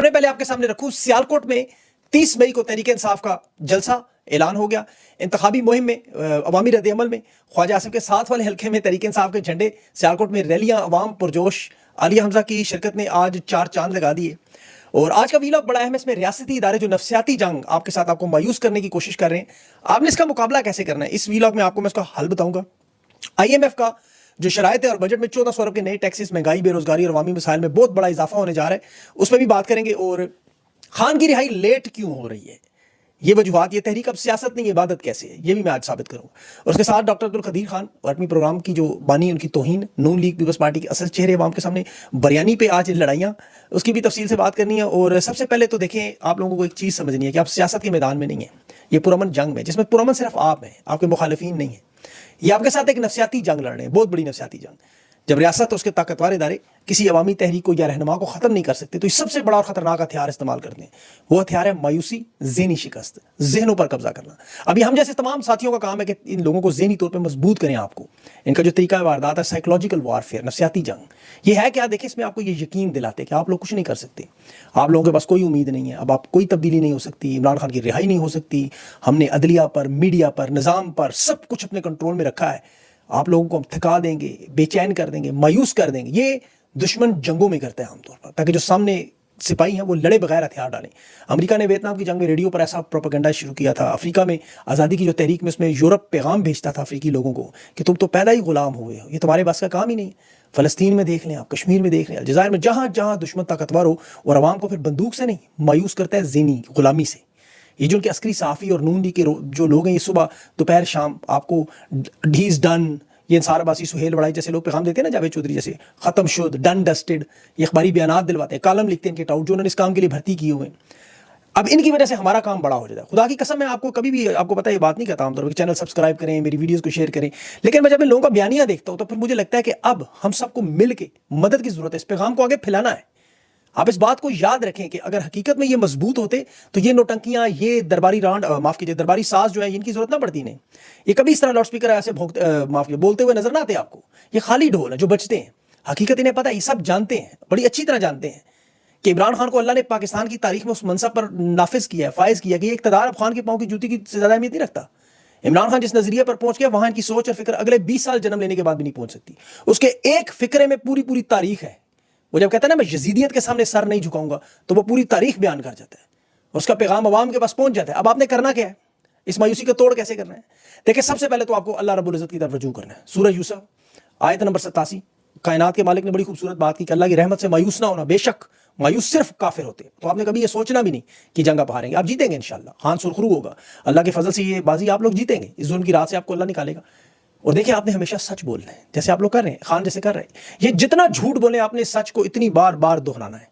खबरें पहले आपके सामने रखूं। सियालकोट में 30 मई को तहरीक इंसाफ का जलसा ऐलान हो गया। इंतखाबी मुहिम में अवामी रद्द-ए-अमल में ख्वाजा आसिफ के साथ वाले हल्के में तहरीक इंसाफ के झंडे, सियालकोट में रैलियां, अवाम पुरजोश। आलिया हमजा की शिरकत ने आज 4 चांद लगा दिए। और आज का वीलॉग बड़ा अहम है। इसमें रियासती इदारे जो नफसियाती जंग आपके साथ आपको मायूस करने की कोशिश कर रहे हैं, आपने इसका मुकाबला कैसे करना है, इस वीलॉग में आपको मैं इसका हल बताऊंगा। IMF का जो शराइत है और बजट में 1400 अरब के नए टैक्सेस, महंगाई, बेरोजगारी और अवामी मसाइल में बहुत बड़ा इजाफा होने जा रहा है, उसमें भी बात करेंगे। और खान की रिहाई लेट क्यों हो रही है, ये वजूहात, ये तहरीक अब सियासत नहीं इबादत कैसे है, ये भी मैं आज साबित करूंगा। और उसके साथ डॉक्टर अब्दुल कदीर खान और अपनी प्रोग्राम की जो बानी, उनकी तौहीन, नून लीग पीपल्स पार्टी के असल चेहरे अवाम के सामने, बरयानी पे आज लड़ाइयाँ, उसकी भी तफसील से बात करनी है। और सबसे पहले तो देखें, आप लोगों को एक चीज़ समझनी है कि आप सियासत के मैदान में नहीं है, ये पुरअमन जंग में, जिसमें पुरअमन सिर्फ आप हैं, आपके मुखालिफिन नहीं है। ये आपके साथ एक नफसियाती जंग लड़ रहे हैं, बहुत बड़ी नफसियाती जंग। जब रियासत और उसके ताकतवर इदारे किसी अवामी तहरीक को या रहनुमा को ख़त्म नहीं कर सकते, तो इस सबसे बड़ा और ख़तरनाक हथियार इस्तेमाल करते हैं। वो हथियार है मायूसी, ज़हनी शिकस्त, जहनों पर कब्जा करना। अभी हम जैसे तमाम साथियों का काम है कि इन लोगों को ज़हनी तौर पर मजबूत करें। आपको इनका जो तरीका वारदात है, साइकोलॉजिकल वारफेयर, नफसियाती जंग, ये है क्या? देखिए, इसमें आपको ये यकीन दिलाते कि आप लोग कुछ नहीं कर सकते, आप लोगों के पास कोई उम्मीद नहीं है, अब आप कोई तब्दीली नहीं हो सकती, इमरान खान की रिहाई नहीं हो सकती, हमने अदलिया पर, मीडिया पर, निज़ाम पर सब कुछ अपने कंट्रोल में रखा है, आप लोगों को हम थका देंगे, बेचैन कर देंगे, मायूस कर देंगे। ये दुश्मन जंगों में करते हैं आमतौर पर, ताकि जो सामने सिपाही हैं वो लड़े बगैर हथियार डालें। अमेरिका ने वियतनाम की जंग में रेडियो पर ऐसा प्रोपेगेंडा शुरू किया था। अफ्रीका में आज़ादी की जो तहरीक में, उसमें यूरोप पैगाम भेजता था अफ्रीकी लोगों को कि तुम तो पैदा ही गुलाम हुए हो, ये तुम्हारे बस का काम ही नहीं। फ़लस्तीन में देख लें आप, कश्मीर में देख लें, अलजायर में, जहाँ जहाँ दुश्मन ताकतवर हो, और आवाम को फिर बंदूक से नहीं मायूस करता है, ज़हनी गुलामी से। ये जो उनके अस्करी सहाफ़ी और नून लीग के जो लोग हैं, ये सुबह दोपहर शाम आपको ढीस डन, ये इंसार अब्बासी, सुहेल बड़ाई जैसे लोग पैगाम देते हैं ना, जावेद चौधरी जैसे, ख़त्म शुद, डन डस्टेड, ये अखबारी बयानात दिलवाते हैं, कालम लिखते हैं इनके टाउट, जो उन्होंने इस काम के लिए भर्ती किए हुए हैं। अब इनकी वजह से हमारा काम बड़ा हो जाता है। खुदा की कसम, मैं आपको कभी भी, आपको पता है, ये बात नहीं कहता आमतौर पर, चैनल सब्सक्राइब करें, मेरी वीडियोस को शेयर करें, लेकिन मैं जब इन लोगों का बयानिया देखता हूँ तो फिर मुझे लगता है कि अब हम सबको मिल के मदद की ज़रूरत है, इस पैगाम को आगे फैलाना है। आप इस बात को याद रखें कि अगर हकीकत में ये मजबूत होते तो ये नोटंकियां, ये दरबारी रांड, माफ कीजिए, दरबारी साज जो है, इनकी जरूरत ना पड़ती नहीं। ये कभी इस तरह लाउड स्पीकर ऐसे माफ कीजिए बोलते हुए नजर ना आते आपको। ये खाली ढोल है जो बचते हैं। हकीकत इन्हें पता है, ये सब जानते हैं, बड़ी अच्छी तरह जानते हैं कि इमरान खान को अल्लाह ने पाकिस्तान की तारीख में उस मनसब पर नाफिज किया है, फायज किया कि इक़्तिदार अफगान के पाँव की जूती की ज्यादा अहमियत नहीं रखता। इमरान खान जिस नजरिए पर पहुंच गया, वहां इनकी सोच और फिक्र अगले 20 साल जन्म लेने के बाद भी नहीं पहुंच सकती। उसके एक फिक्रे में पूरी पूरी तारीख है। वो जब कहता है ना, मैं यजीदियत के सामने सर नहीं झुकाऊंगा, तो वो पूरी तारीख बयान कर जाता है, उसका पैगाम अवाम के पास पहुंच जाता है। अब आपने करना क्या है, इस मायूसी का तोड़ कैसे करना है? देखिए, सबसे पहले तो आपको अल्लाह रब्बुल इज़्ज़त की तरफ रुजू करना है। सूरह यूसुफ आयत नंबर 87, कायनात के मालिक ने बड़ी खूबसूरत बात की कि अल्लाह की रहमत से मायूस ना होना। बेशक मायूस सिर्फ काफिर होते हैं। तो आपने कभी ये सोचना भी नहीं कि जंग आप हारेंगे, आप जीतेंगे इंशाल्लाह, खान सुरखरू होगा, अल्लाह के फजल से ये बाजी आप लोग जीतेंगे, इस जुल्म की रात से आपको अल्लाह निकालेगा। और देखिए, आपने हमेशा सच बोलना है, जैसे आप लोग कर रहे हैं, खान जैसे कर रहे हैं। ये जितना झूठ बोले, आपने सच को इतनी बार बार दोहराना है।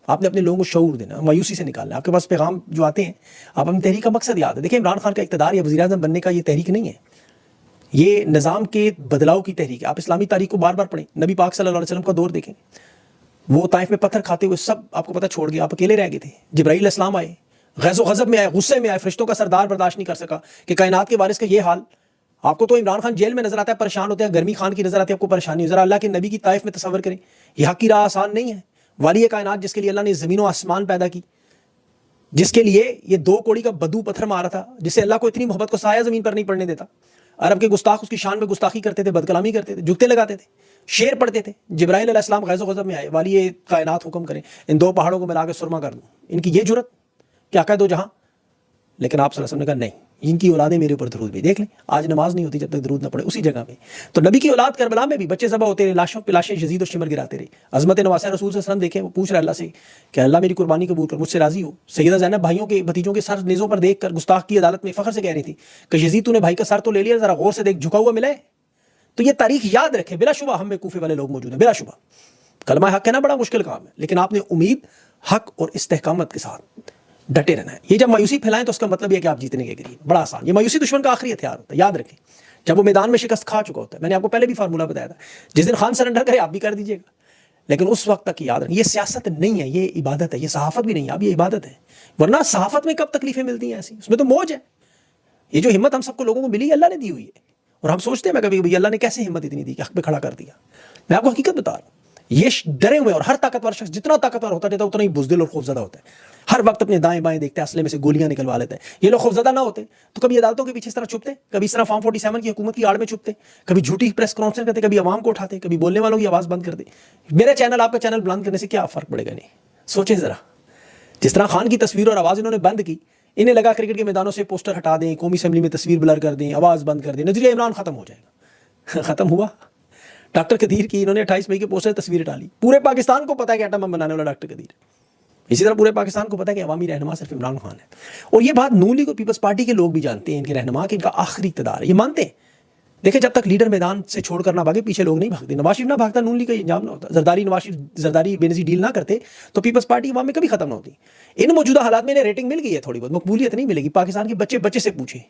आपने अपने लोगों को शऊर देना, मायूसी से निकालना है। आपके पास पैगाम जो आते हैं, आप अपनी तहरीक का मकसद याद है। देखिए, इमरान खान का इक़्तिदार या वज़ीर आज़म बनने का ये तहरीक नहीं है, ये निज़ाम के बदलाव की तहरीक है। आप इस्लामी तारीख को बार बार पढ़ें, नबी पाक सल्लल्लाहु अलैहि वसल्लम का दौर देखें, वो ताइफ में पत्थर खाते हुए सब आपको पता छोड़ गए, आप अकेले रह गए थे। जिब्राईल अलैहिस्सलाम आए, गज़ो गज़ब में आए, गुस्से में आए, फरिश्तों का सरदार बर्दाश्त नहीं कर सका कि कायनात के वारिस का ये हाल। आपको तो इमरान खान जेल में नजर आता है, परेशान होते हैं, गर्मी खान की नजर आती है आपको परेशानी। जरा अल्लाह के नबी की ताइफ में तसव्वुर करें, यह हक की राह आसान नहीं है। वाली कायनात जिसके लिए अल्लाह ने ज़मीन और आसमान पैदा की, जिसके लिए ये 2 कौड़ी का बदू पत्थर मारा था, जिससे अल्लाह को इतनी मोहब्बत को साया जमीन पर नहीं पड़ने देता। अरब के गुस्ताख उसकी शान में गुस्ताखी करते थे, बदकलामी करते थे, जुगते लगाते थे, शेर पढ़ते थे। जिब्राईल अलैहिस्सलाम गैज़ो गज़ब में आए, वाली ये कायनात हुक्म करें, इन 2 पहाड़ों को मिला के सुरमा कर दूं। इनकी ये जुरत क्या कह दो जहां। लेकिन आप सल्लल्लाहु अलैहि वसल्लम ने कहा नहीं, इनकी औलादें मेरे ऊपर दरूद भी। देख लें, आज नमाज नहीं होती जब तक दरूद ना पड़े उसी जगह पे। तो नबी की औलाद करबला में भी बच्चे ज़बह होते रहे, लाशों पे लाशें यजीद और शिमर गिराते रहे। अज़मत नवासा रसूल सल्लल्लाहु अलैहि वसल्लम देखें, वो पूछ रहे अल्लाह से कि अल्लाह मेरी कुर्बानी कबूल कर, मुझसे राजी हो। सैयदा ज़ैनब भाइयों के भतीजों के सर नेज़ों पर देख कर गुस्ताख की अदालत में फ़ख्र से कह रही थी कि यजीद तूने भाई का सर तो ले लिया, ज़रा गौर से देख, झुका हुआ मिला है। तो ये तारीख याद रखे, बिलाशुबा हम में कूफे वाले लोग मौजूद हैं, बिलाशुबा। कलमा हक कहना बड़ा मुश्किल काम है, लेकिन आपने उम्मीद, हक और इस्तेकामत के साथ डटे रहना है। ये जब मायूसी फैलाएं तो उसका मतलब यह कि आप जीतने के करीब, बड़ा आसान। ये मायूसी दुश्मन का आखिरी हथियार होता है, याद रखें, जब वो मैदान में शिकस्त खा चुका होता है। मैंने आपको पहले भी फार्मूला बताया था, जिस दिन खान सरेंडर करे आप भी कर दीजिएगा, लेकिन उस वक्त तक याद रखें, ये सियासत नहीं है, ये इबादत है, ये सहाफत भी नहीं है, अब ये इबादत है। वरना सहाफत में कब तकलीफें मिलती हैं ऐसी, उसमें तो मौज है। ये जो हिम्मत हम सबको लोगों को मिली, अल्लाह ने दी हुई है। और हम सोचते हैं, मैं कभी कभी, अल्लाह ने कैसे हिम्मत इतनी दी कि हक पे खड़ा कर दिया। मैं आपको हकीकत बता रहा हूँ, ये डरे हुए, और हर ताकतवर शख्स जितना ताकतवर होता रहता है उतना ही बुज़दिल और खौफज़दा होता है। हर वक्त अपने दाएं बाएं देखते हैं, असले में से गोलियां निकलवा लेते हैं। ये लोग खौफज़दा ना होते तो कभी अदालतों के पीछे इस तरह छुपते, कभी इस तरह फॉर्म 47 की हुकूमत की आड़ में छुपते, कभी झूठी प्रेस कॉन्फ्रेंस करते, कभी आवाम को उठाते, कभी बोलने वालों की आवाज़ बंद करते। मेरा चैनल आपका चैनल बुलंद करने से क्या फ़र्क पड़ेगा? नहीं, सोचें ज़रा। जिस तरह खान की तस्वीर और आवाज़ इन्होंने बंद की, इन्हें लगा क्रिकेट के मैदानों से पोस्टर हटा दें, कौमी असेंबली में तस्वीर ब्लर कर दें, आवाज़ बंद कर दें, नजरिया इमरान खत्म हो जाएगा। खत्म हुआ? डॉक्टर कदीर की इन्होंने 28 मई के पोस्टर तस्वीर हटा ली। पूरे पाकिस्तान को पता है कि एटम बम बनाने वाला डॉक्टर कदीर। इसी तरह पूरे पाकिस्तान को पता है कि अवामी रहनुमा सिर्फ इमरान खान है। और ये बात नून लीग और पीपल्स पार्टी के लोग भी जानते हैं, इनके रहनुमा कि इनका आखिरी इक़्तिदार है, ये मानते हैं। देखिए, जब तक लीडर मैदान से छोड़कर ना भागे, पीछे लोग नहीं भागते। नवाज शरीफ ना भागता, नून लीग का इंजाम ना होता। जरदारी बेनज़ीर डील ना करते तो पीपल्स पार्टी अवाम में कभी खत्म ना होती। इन मौजूदा हालात में इन्हें रेटिंग मिल गई है, थोड़ी बहुत मकबूलियत नहीं मिलेगी। पाकिस्तान के बच्चे बच्चे से पूछे,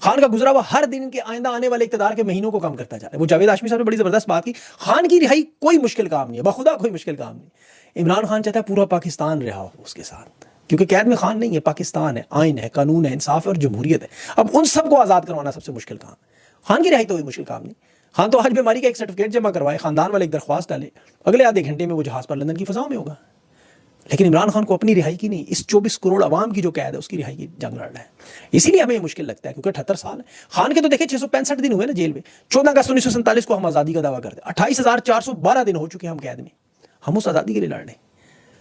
खान का गुजरा हुआ हर दिन के आइंदा आने वाले इक़्तिदार के महीनों को कम करता जा रहा है। वो जावेद हाशमी साहब ने बड़ी ज़बरदस्त बात की, खान की रिहाई कोई मुश्किल काम नहीं है, बखुदा कोई मुश्किल काम नहीं। इमरान खान चाहता है पूरा पाकिस्तान रिहा हो उसके साथ, क्योंकि कैद में खान नहीं है, पाकिस्तान है, आइन है, कानून है, इंसाफ है और जमहूरियत है। अब उन सबको आज़ाद करवाना सबसे मुश्किल काम। खान की रिहाई तो कोई मुश्किल काम नहीं। खान तो आज बीमारी का एक सर्टिफिकेट जमा करवाए, खानदान वाले एक दरख्वास्त डाले, अगले आधे घंटे में वो जहाज़ पर लंदन की फ़ज़ाओं में होगा। लेकिन इमरान खान को अपनी रिहाई की नहीं, इस 24 करोड़ आवाम की जो कैद है उसकी रिहाई की जंग लड़ना है। इसीलिए हमें मुश्किल लगता है, क्योंकि 78 साल है खान के। तो देखिए 665 दिन हुए ना जेल में। 14 अगस्त 1947 को हम आज़ादी का दावा करते, 28,412 दिन हो चुके हम कैद में, हम उस आज़ादी के लिए लड़ रहे हैं।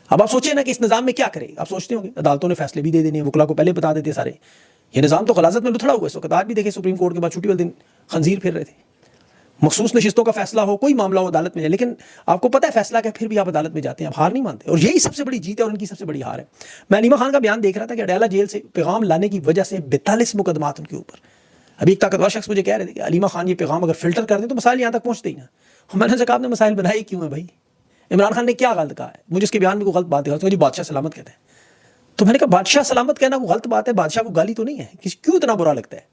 अब आप सोचिए ना कि इस निज़ाम में क्या करें। आप सोचते होंगे अदालतों ने फैसले भी दे देने, वकला को पहले बता देते सारे। ये निज़ाम तो गलाजत में लुथड़ा हुआ इस वक्त। आज भी देखिए सुप्रीम कोर्ट के बाद छुट्टी वाले दिन खंजीर फिर रहे थे। मखसूस नशिस्तों का फैसला हो, कोई मामला हो, अदालत में जाए, लेकिन आपको पता है फैसला क्या, फिर भी आप अदालत में जाते हैं, आप हार नहीं मानते। और यही सबसे बड़ी जीत है और उनकी सबसे बड़ी हार है। मैं अलीमा खान का बयान देख रहा था कि अडयाला जेल से पैगाम लाने की वजह से 42 मुकदमात उनके ऊपर। अभी एक ताकतवर शख्स मुझे कह रहे थे कि अलीमा खान ये पैगाम अगर फिल्टर कर दें तो मसाइल यहाँ तक पहुँचते ही ना। मैंने कहा आपने मसाइल बनाए क्यों है भाई? इमरान खान ने क्या गलत कहा है? मुझे इसके बयान में कोई गलत बात दिखा, मुझे बादशाह सलामत कहते हैं। तो मैंने कहा बादशाह सलामत कहना कोई गलत बात है, बादशाह को गाली तो नहीं है, क्यों इतना बुरा लगता है?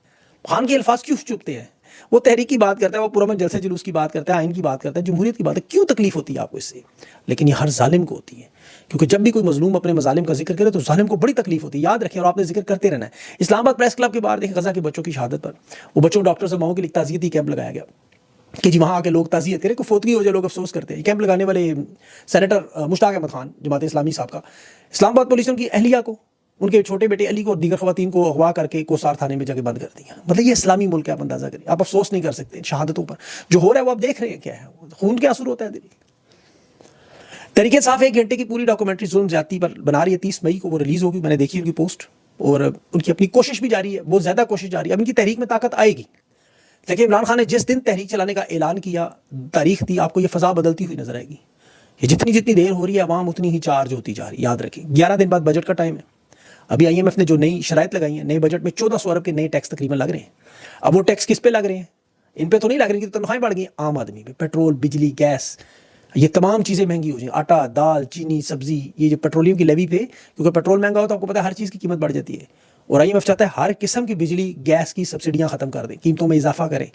खान के अल्फाज क्यों चुपते हैं? वो तहरीक की बात करता है, वो पुरअमन जलसे जुलूस की बात करता है, आइन की बात करता है, जमहूरियत की बात है। क्यों तकलीफ होती है आपको इससे? लेकिन ये हर जालिम को होती है, क्योंकि जब भी कोई मजलूम अपने मजालिम का जिक्र करे तो जालिम को बड़ी तकलीफ होती है। याद रखें, और आपने जिक्र करते रहना है। इस्लामाबाद प्रेस क्लब के बाहर देखें गजा के बच्चों की शहादत पर, वो बच्चों डॉक्टर्स और माओं के लिए ताज़ियती कैंप लगाया गया कि जी वहाँ आके लोग ताज़ियत करें, कोई फोतगी हो जाए लोग अफसोस करते हैं। कैंप लगाने वाले सेनेटर मुश्ताक अहमद खान जमात इस्लामी साहब का, इस्लामाबाद पुलिस ने उनकी अहलिया को, उनके छोटे बेटे अली को और दीगर खवातीन को अगवा करके कोसार थाने में जाके बंद कर दिया। मतलब ये इस्लामी मुल्क है, आप अंदाजा करिए। आप अफसोस नहीं कर सकते शहादतों पर। जो हो रहा है वो आप देख रहे हैं क्या है, खून के आंसू होता है दिल। तरीके साफ 1 घंटे की पूरी डॉक्यूमेंट्री जुल्म ज्यादती पर बना रही है। 30 मई को वो रिलीज होगी। मैंने देखी उनकी पोस्ट, और उनकी अपनी कोशिश भी जारी है, बहुत ज्यादा कोशिश जारी है। अब इनकी तहरीक में ताकत आएगी। देखिए इमरान खान ने जिस दिन तहरीक चलाने का ऐलान किया, तारीख दी, आपको ये फजा बदलती हुई नजर आएगी। ये जितनी जितनी देर हो रही है अवाम उतनी ही चार्ज होती जा रही है। याद रखें 11 दिन बाद बजट का टाइम है। अभी IMF ने जो नई शराइत लगाई है, नए बजट में 1400 अरब के नए टैक्स तकरीबन लग रहे हैं। अब वो टैक्स किस पे लग रहे हैं? इन पे तो नहीं लग रही, तनख्वाहें बढ़ गई आम आदमी पे। पेट्रोल, बिजली, गैस, ये तमाम चीज़ें महंगी हो जाएंगी। आटा, दाल, चीनी, सब्जी, ये जो पेट्रोलियम की लेवी पे, क्योंकि पेट्रोल महंगा हो तो आपको पता है हर चीज़ की कीमत बढ़ जाती है। और IMF चाहता है हर किस्म की बिजली, गैस की सब्सिडियाँ खत्म कर दें, कीमतों में इजाफा करें।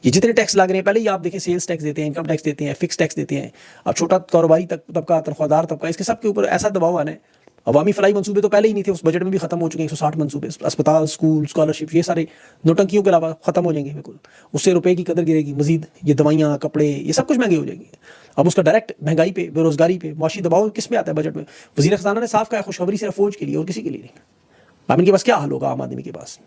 ये जितने टैक्स लग रहे हैं, पहले ही आप देखें सेल्स टैक्स देते हैं, इनकम टैक्स देते हैं, फिक्स टैक्स देते हैं। अब छोटा कारोबारी तबका, तनख्वाहदार तबका, इसके सब के ऊपर ऐसा दबाव आना है। अवामी फलाई मंसूबे तो पहले ही नहीं थे, उस बजट में भी खत्म हो चुके हैं। 160 मंसूबे, अस्पताल, स्कूल, स्कॉलरशिप, ये सारे नोटंकियों के अलावा खत्म हो जाएंगे बिल्कुल। उससे रुपए की कदर गिरेगी मजीद। ये दवाइयाँ, कपड़े, ये सब कुछ महंगे हो जाएंगे। अब उसका डायरेक्ट महंगाई पे, बेरोजगारी पे, मुआशी दबाव किस में आता है बजट में? वज़ीर ख़ज़ाना ने साफ कहा है, खुशखबरी सिर्फ फौज के लिए और किसी के लिए नहीं। अब इनके पास क्या हल होगा आम आदमी के पास,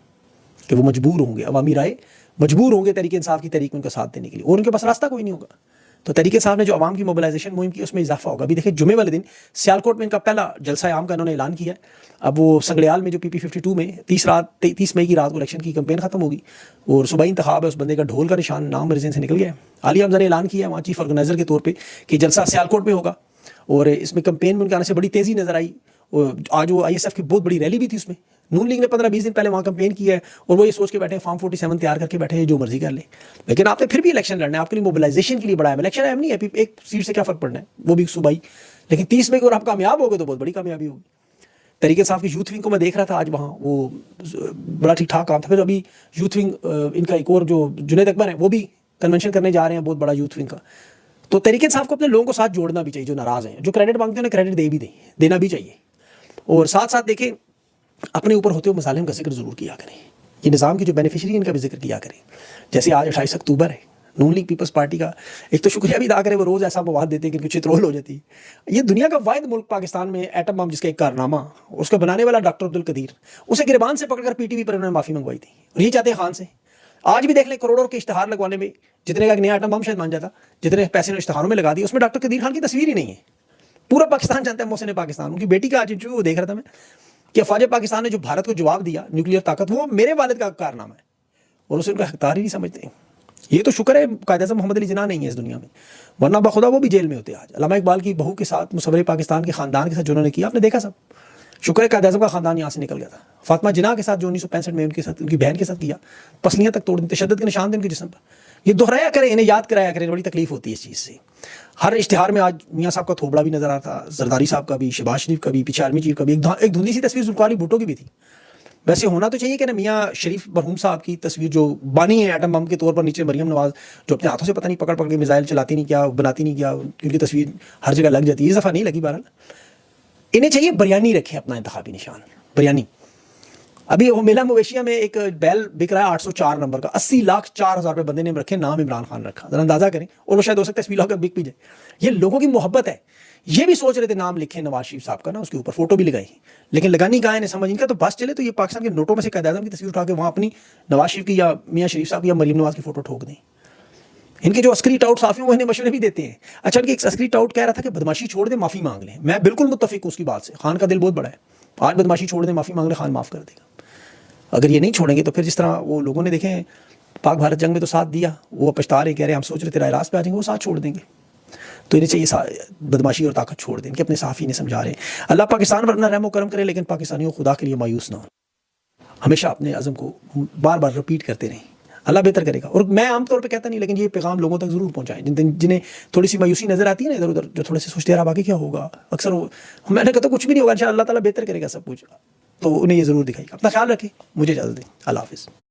कि वो मजबूर होंगे, अवामी राय मजबूर होंगे तहरीक इंसाफ की तहरीक में उनका साथ देने के लिए, और उनके पास रास्ता कोई नहीं होगा। तो तहरीक इंसाफ ने जो आवाम की मोबिलाइजेशन मुहिम की उसमें इजाफा होगा। अभी देखिए जुमे वाले दिन सियालकोट में इनका पहला जलसा आम का इन्होंने ऐलान किया है। अब वो संगड़ियाल में जो PP52 में 30 मई की रात को इलेक्शन की कैंपेन खत्म होगी, और सुबह इंतखाब है। उस बंदे का ढोल का निशान नाम मरीजन से निकल गया है। आलिया हमजा ने ऐलान किया वहाँ चीफ ऑर्गेनाइजर के तौर पर कि जलसा सियालकोट में होगा, और इसमें कैंपेन में उनके आने से बड़ी तेज़ी नजर आई। और आज वो ISF की बहुत बड़ी रैली भी थी, उसमें नून लीग ने 15-20 दिन पहले वहाँ कैंपेन किया है, और वो ये सोच के बैठे फॉर्म 47 तैयार करके बैठे हैं, जो मर्जी कर ले। लेकिन आपने फिर भी इलेक्शन लड़ना है, आपके लिए मोबिलाइजेशन के लिए बढ़ाया। इलेक्शन अहम नहीं है, एक सीट से क्या फर्क पड़ना है, वो भी सूबाई। लेकिन 30 मई को आप कामयाब हो गए तो बहुत बड़ी कामयाबी होगी। तरीके साहब की यूथ विंग को मैं देख रहा था आज वहाँ, वो बड़ा ठीक ठाक काम था। फिर अभी यूथ विंग इनका एक और जो जुनैद अकबर है, वो भी कन्वेंशन करने जा रहे हैं, बहुत बड़ा यूथ विंग का। तो तरीके साहब को अपने लोगों को साथ जोड़ना भी चाहिए, जो नाराज़ हैं, जो क्रेडिट मांगते हैं उन्हें क्रेडिट देना भी चाहिए। और साथ साथ देखें, अपने ऊपर होते हुए मसालिम का जिक्र ज़रूर किया करें। ये निज़ाम की जो बेनिफिशरी इनका भी जिक्र किया करें। जैसे आज 28 अक्टूबर है, नून लीग पीपल्स पार्टी का एक तो शुक्रिया भी अदा करें, वो रोज़ ऐसा मवाद देते हैं कि कुछ रोल हो जाती है। ये दुनिया का वाहिद मुल्क पाकिस्तान में एटम बम जिसका एक कारनामा, उसका बनाने वाला डॉक्टर अब्दुल कदीर, उसे गिरबान से पकड़कर पीटीवी पर उन्होंने माफ़ी मंगवाई थी और ये चाहते हैं खान से। आज भी देख लें करोड़ों के इश्तहार लगवाने में, जितने का नया एटम बम शायद मान जाता, जितने पैसे ने इश्तहारों में लगा दिए, उसमें डॉक्टर कदीर खान की तस्वीर ही नहीं है। पूरा पाकिस्तान जानता है मोहसिन पाकिस्तान। उनकी बेटी का आज इंटरव्यू वो देख रहा था मैं कि अफवाज पाकिस्तान ने जो भारत को जवाब दिया न्यूक्लियर ताकत, वो मेरे वालिद का कारनामा है और उसे उनका हकदार ही नहीं समझते। ये तो शुक्र है कायद-ए-आज़म मोहम्मद अली जिन्ना नहीं है इस दुनिया में, वरना बखुदा वो भी जेल में होते आज। अल्लामा इकबाल की बहू के साथ, मुसव्वरे पाकिस्तान के खानदान के साथ जो उन्होंने किया, आपने देखा सब। शुक्र है कायद-ए-आज़म का खानदान यहाँ से निकल गया था। फातिमा जिन्ना के साथ जो 1965 में उनके साथ, उनकी बहन के साथ किया, पसलियाँ तक तोड़ दी, तशद्दुद के निशान थे उनके जिस्म पर। ये दोहराया करें, इन्हें याद कराया करें, बड़ी तकलीफ होती है इस चीज़ से। हर इश्तिहार में आज मियाँ साहब का थोबड़ा भी नजर आता, जरदारी साहब का भी, शहबाज शरीफ का भी, पीछे आर्मी चीफ का भी। एक धुंधली सी तस्वीर जुल्फ़िकार अली भुट्टो की भी थी। वैसे होना तो चाहिए कि ना मियाँ शरीफ मरहूम साहब की तस्वीर जो बानी है एटम बम के तौर पर, नीचे मरियम नवाज जो अपने हाथों से पता नहीं पकड़ पकड़ के मिसाइल चलाती नहीं क्या, बनाती नहीं क्या, उनकी तस्वीर हर जगह लग जाती है। इस दफ़ा नहीं लगी। बहरहाल इन्हें चाहिए बिरयानी रखें अपना इंतखाबी निशान, बिरयानी। अभी वो मेला मवेशिया में एक बैल बिक रहा है 804 नंबर का, 80,04,000 रुपये बंदे ने रखे, नाम इमरान खान रखा। जरा अंदाजा करें, और वो शायद हो सकता है स्पीड होकर बिक भी जाए। ये लोगों की मोहब्बत है। ये भी सोच रहे थे नाम लिखे नवाज शरीफ साहब का ना, उसके ऊपर फोटो भी लगाई, लेकिन लगानी कहाँ है समझ। इनका तो बस चले तो ये पाकिस्तान के नोटों में से कायद-ए-आज़म की तस्वीर उठा के वहाँ अपनी नवाज शरीफ की या मियाँ शरीफ साहब की या मरीम नवाज की फोटो ठोक दें। इनके जो अस्करी टाउट साफी वो इन्हें मशवरे भी देते हैं। अच्छा, इनके एक अस्करी टाउट कह रहा था कि बदमाशी छोड़ दे, माफ़ी मांग लें। मैं बिल्कुल मुत्तफिक हूँ उसकी बात से। खान का दिल बहुत बड़ा है। आज बदमाशी छोड़ दें, माफ़ी मांग लें, खान माफ़ कर देगा। अगर ये नहीं छोड़ेंगे तो फिर जिस तरह वो लोगों ने देखे पाक भारत जंग में तो साथ दिया, वो पछता रहे, कह रहे हम सोच रहे तेरा रास पे आ जाएंगे, वो साथ छोड़ देंगे। तो इन्हें चाहिए बदमाशी और ताकत छोड़ दें। इनके अपने साफ़ी ने समझा रहे हैं। अल्लाह पाकिस्तान पर अपना रहमो करम करे, लेकिन पाकिस्तानियों खुदा के लिए मायूस ना हो। हमेशा अपने अज़म को बार बार रिपीट करते रहें, अल्लाह बेहतर करेगा। और मैं आमतौर पे कहता नहीं, लेकिन ये पैगाम लोगों तक ज़रूर पहुँचाएं जिन्हें थोड़ी सी मायूसी नज़र आती है ना इधर उधर, जो थोड़े से सोचते हैं आगे क्या होगा। अक्सर मैंने कहता कुछ भी नहीं होगा, इंशाअल्लाह अल्लाह ताला बेहतर करेगा सब कुछ। तो उन्हें ये ज़रूर दिखाइए। अपना ख्याल रखें, मुझे इजाज़त दें। अल्लाह हाफ़िज़।